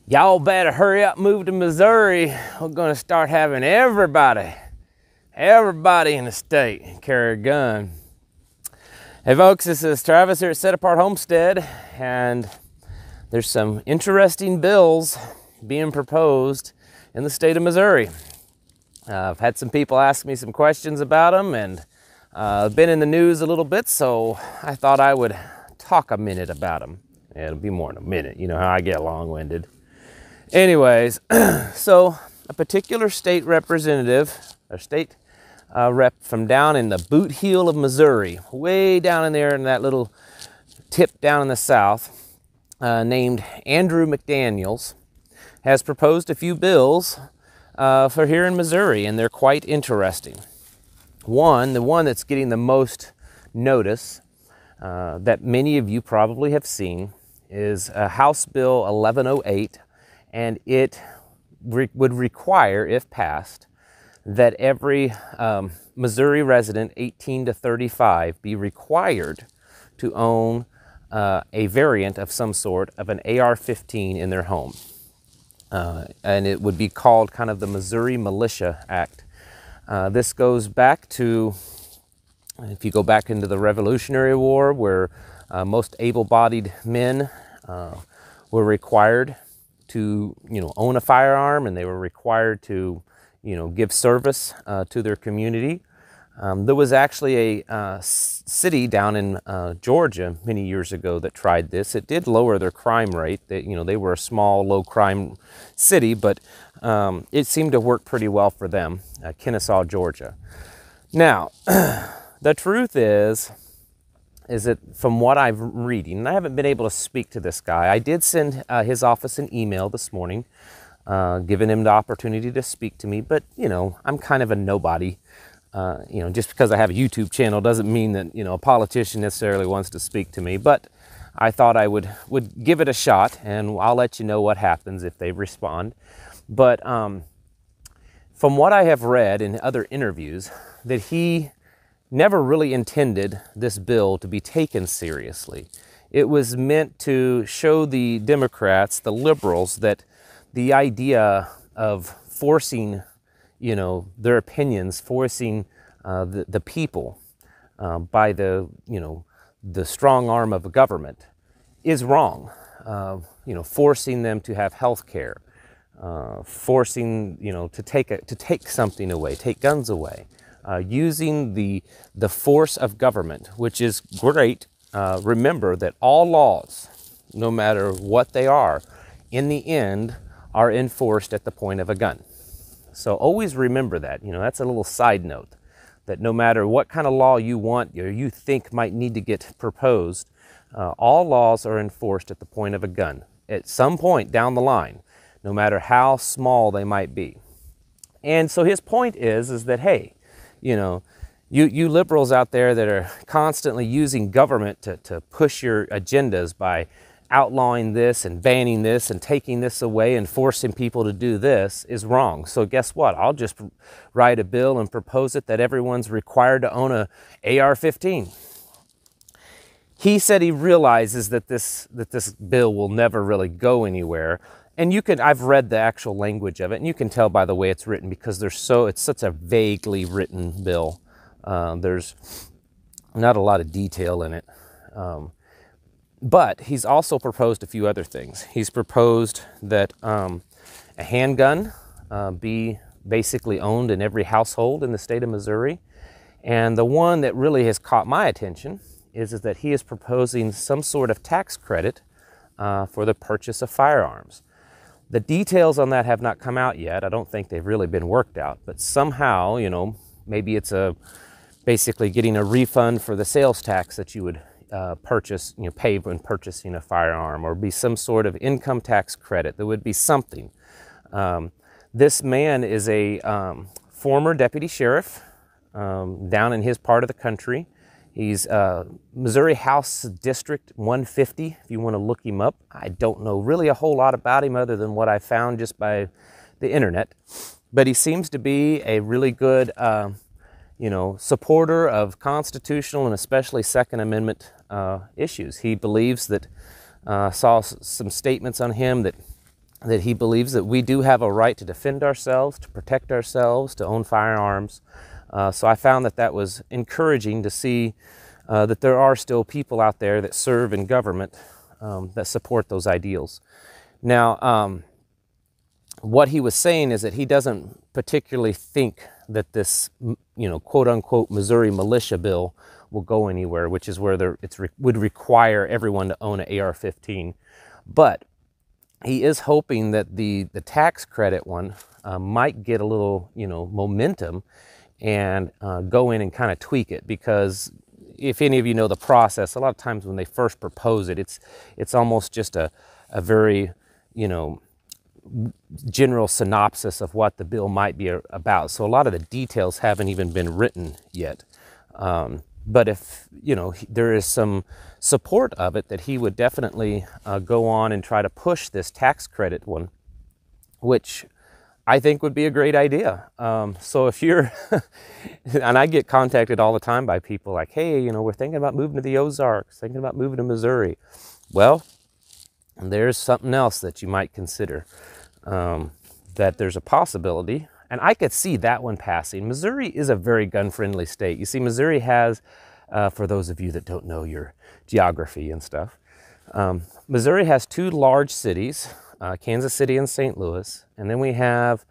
Y'all better hurry up, move to Missouri. We're gonna start having everybody in the state carry a gun. Hey folks, this is Travis here at Set Apart Homestead, and there's some interesting bills being proposed in the state of Missouri. I've had some people ask me some questions about them, and I've been in the news a little bit, so I thought I would talk a minute about them. Yeah, it'll be more than a minute, you know how I get long-winded. Anyways, so a particular state representative, or state rep from down in the boot heel of Missouri, way down in there in that little tip down in the south, named Andrew McDaniels, has proposed a few bills for here in Missouri, and they're quite interesting. The one that's getting the most notice that many of you probably have seen is House Bill 1108, and it would require, if passed, that every Missouri resident 18 to 35 be required to own a variant of some sort of an AR-15 in their home. And it would be called kind of the Missouri Militia Act. This goes back to, if you go back into the Revolutionary War, where most able-bodied men were required to, own a firearm, and they were required to, give service to their community. There was actually a city down in Georgia many years ago that tried this. It did lower their crime rate. They were a small, low-crime city, but it seemed to work pretty well for them, Kennesaw, Georgia. Now, the truth is that from what I'm reading, and I haven't been able to speak to this guy. I did send his office an email this morning, giving him the opportunity to speak to me, but, I'm kind of a nobody. Just because I have a YouTube channel doesn't mean that, a politician necessarily wants to speak to me, but I thought I would give it a shot, and I'll let you know what happens if they respond. But from what I have read in other interviews, that he never really intended this bill to be taken seriously. It was meant to show the Democrats, the liberals, that the idea of forcing, their opinions, forcing the people by the strong arm of a government is wrong. Forcing them to have health care, forcing, to take something away, take guns away. Using the force of government, which is great. Remember that all laws, no matter what they are, in the end are enforced at the point of a gun. So always remember that. That's a little side note, that no matter what kind of law you want or you think might need to get proposed, all laws are enforced at the point of a gun at some point down the line, no matter how small they might be. And so his point is that, hey, you liberals out there that are constantly using government to push your agendas by outlawing this and banning this and taking this away and forcing people to do this is wrong. So guess what? I'll just write a bill and propose it that everyone's required to own a AR-15. He said he realizes that this bill will never really go anywhere. And I've read the actual language of it, and you can tell by the way it's written, because it's such a vaguely written bill. There's not a lot of detail in it. But he's also proposed a few other things. He's proposed that a handgun be basically owned in every household in the state of Missouri. And the one that really has caught my attention is that he is proposing some sort of tax credit for the purchase of firearms. The details on that have not come out yet. I don't think they've really been worked out, but somehow, maybe it's basically getting a refund for the sales tax that you would pay when purchasing a firearm, or be some sort of income tax credit. There would be something. This man is a former deputy sheriff down in his part of the country. He's Missouri House District 150, if you want to look him up. I don't know really a whole lot about him other than what I found just by the internet. But he seems to be a really good, supporter of constitutional and especially Second Amendment issues. He believes that, saw some statements on him that that he believes that we do have a right to defend ourselves, to protect ourselves, to own firearms. So I found that that was encouraging to see that there are still people out there that serve in government that support those ideals. Now, what he was saying is that he doesn't particularly think that this, quote unquote, Missouri militia bill will go anywhere, which is where would require everyone to own an AR-15. But he is hoping that the tax credit one might get a little, momentum and go in and kind of tweak it, because if any of you know the process, a lot of times when they first propose it, it's almost just a very, general synopsis of what the bill might be about. So a lot of the details haven't even been written yet. But if, there is some support of it, that he would definitely go on and try to push this tax credit one, which I think would be a great idea. So if you're, and I get contacted all the time by people like, hey, we're thinking about moving to the Ozarks, thinking about moving to Missouri. Well, there's something else that you might consider, that there's a possibility, and I could see that one passing. Missouri is a very gun-friendly state. You see, Missouri has, for those of you that don't know your geography and stuff, Missouri has two large cities, Kansas City and St. Louis, and then we have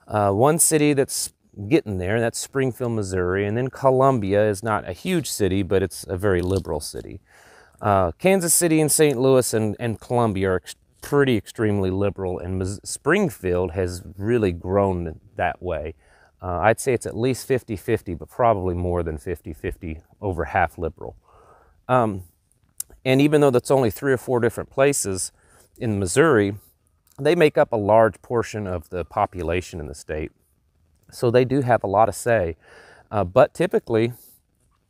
one city that's getting there, and that's Springfield, Missouri, and then Columbia is not a huge city, but it's a very liberal city. Kansas City and St. Louis and Columbia are pretty extremely liberal, and Springfield has really grown that way. I'd say it's at least 50-50, but probably more than 50-50, over half liberal. And even though that's only 3 or 4 different places in Missouri, they make up a large portion of the population in the state. So they do have a lot of say. But typically,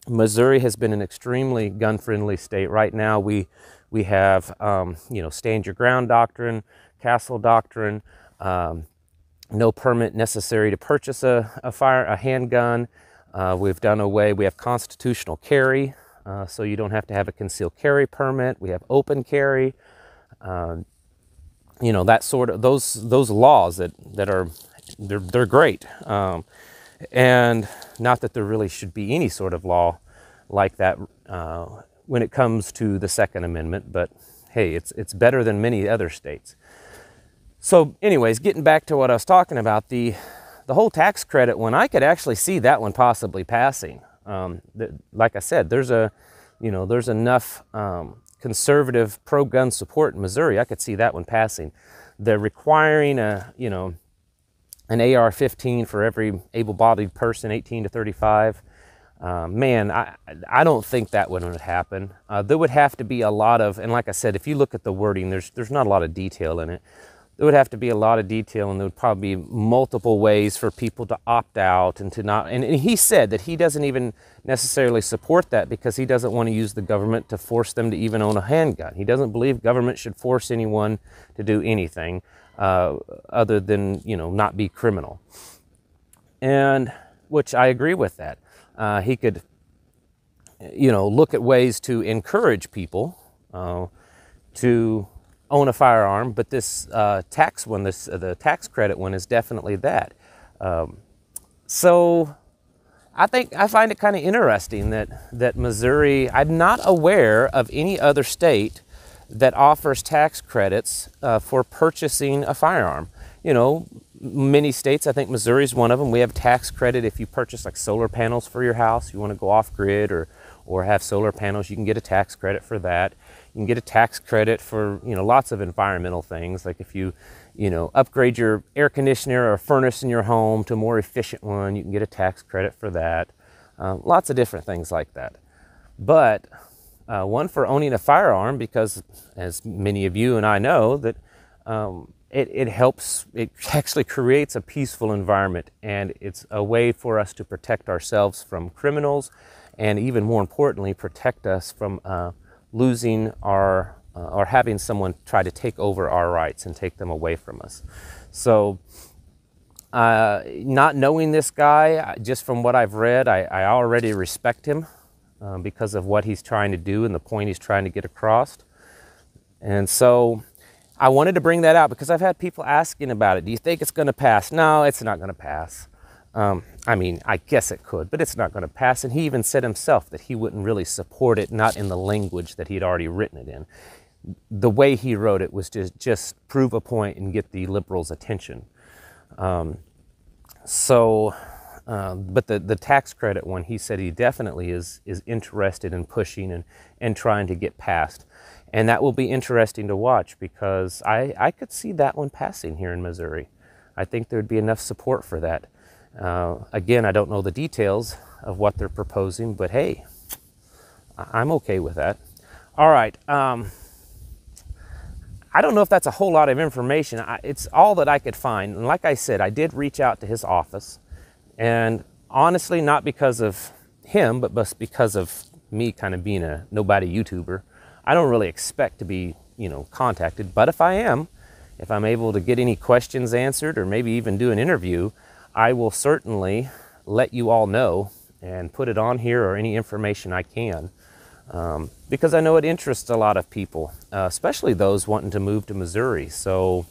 Missouri has been an extremely gun-friendly state. Right now, we have, stand your ground doctrine, castle doctrine, no permit necessary to purchase a handgun. We have constitutional carry, so you don't have to have a concealed carry permit. We have open carry, that sort of, those laws that are, they're great. And not that there really should be any sort of law like that when it comes to the Second Amendment, but hey, it's better than many other states. So anyways, getting back to what I was talking about, the whole tax credit one, I could actually see that one possibly passing. Like I said, there's enough conservative pro-gun support in Missouri. I could see that one passing. They're requiring an AR-15 for every able-bodied person, 18 to 35. Man, I don't think that would happen. There would have to be a lot of, and like I said, if you look at the wording, there's not a lot of detail in it. There would have to be a lot of detail, and there would probably be multiple ways for people to opt out and to not. And he said that he doesn't even necessarily support that, because he doesn't want to use the government to force them to even own a handgun. He doesn't believe government should force anyone to do anything other than, not be criminal. And which I agree with that. He could, look at ways to encourage people to own a firearm, but this tax one, the tax credit one, is definitely that. So I find it kind of interesting that Missouri, I'm not aware of any other state that offers tax credits for purchasing a firearm. Many states, I think Missouri is one of them, we have tax credit if you purchase like solar panels for your house. You want to go off grid or have solar panels, you can get a tax credit for that. You can get a tax credit for, lots of environmental things. Like if you, upgrade your air conditioner or furnace in your home to a more efficient one, you can get a tax credit for that. Lots of different things like that. But one for owning a firearm, because as many of you and I know, that it helps, it actually creates a peaceful environment, and it's a way for us to protect ourselves from criminals, and even more importantly, protect us from losing our, or having someone try to take over our rights and take them away from us. So not knowing this guy, just from what I've read, I already respect him because of what he's trying to do and the point he's trying to get across. And so I wanted to bring that out because I've had people asking about it. Do you think it's going to pass? No, it's not going to pass. I mean, I guess it could, but it's not going to pass. And he even said himself that he wouldn't really support it, not in the language that he'd already written it in. The way he wrote it was just prove a point and get the liberals' attention. But the tax credit one, he said he definitely is interested in pushing and trying to get passed. And that will be interesting to watch because I could see that one passing here in Missouri. I think there'd be enough support for that. Again, I don't know the details of what they're proposing, but hey, I'm okay with that. All right. I don't know if that's a whole lot of information. It's all that I could find. And like I said, I did reach out to his office. And honestly, not because of him, but just because of me kind of being a nobody YouTuber. I don't really expect to be, contacted. But if I am, if I'm able to get any questions answered or maybe even do an interview, I will certainly let you all know and put it on here or any information I can. Because I know it interests a lot of people, especially those wanting to move to Missouri. So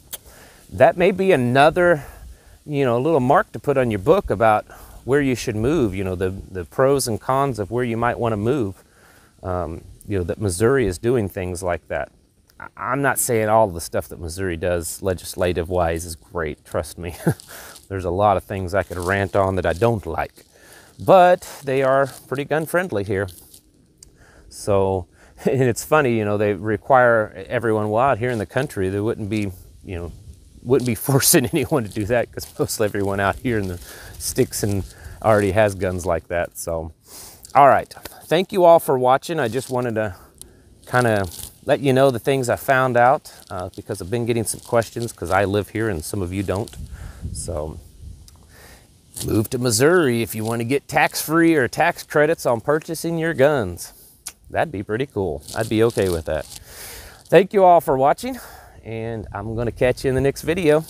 that may be another, little mark to put on your book about where you should move, the pros and cons of where you might want to move. That Missouri is doing things like that. I'm not saying all the stuff that Missouri does legislative-wise is great, trust me. There's a lot of things I could rant on that I don't like. But they are pretty gun-friendly here. So, and it's funny, they require everyone, well, out here in the country, they wouldn't be forcing anyone to do that because most everyone out here in the sticks and already has guns like that. So, all right. Thank you all for watching. I just wanted to kind of let you know the things I found out because I've been getting some questions because I live here and some of you don't. So, move to Missouri if you want to get tax-free or tax credits on purchasing your guns. That'd be pretty cool. I'd be okay with that. Thank you all for watching, and I'm going to catch you in the next video.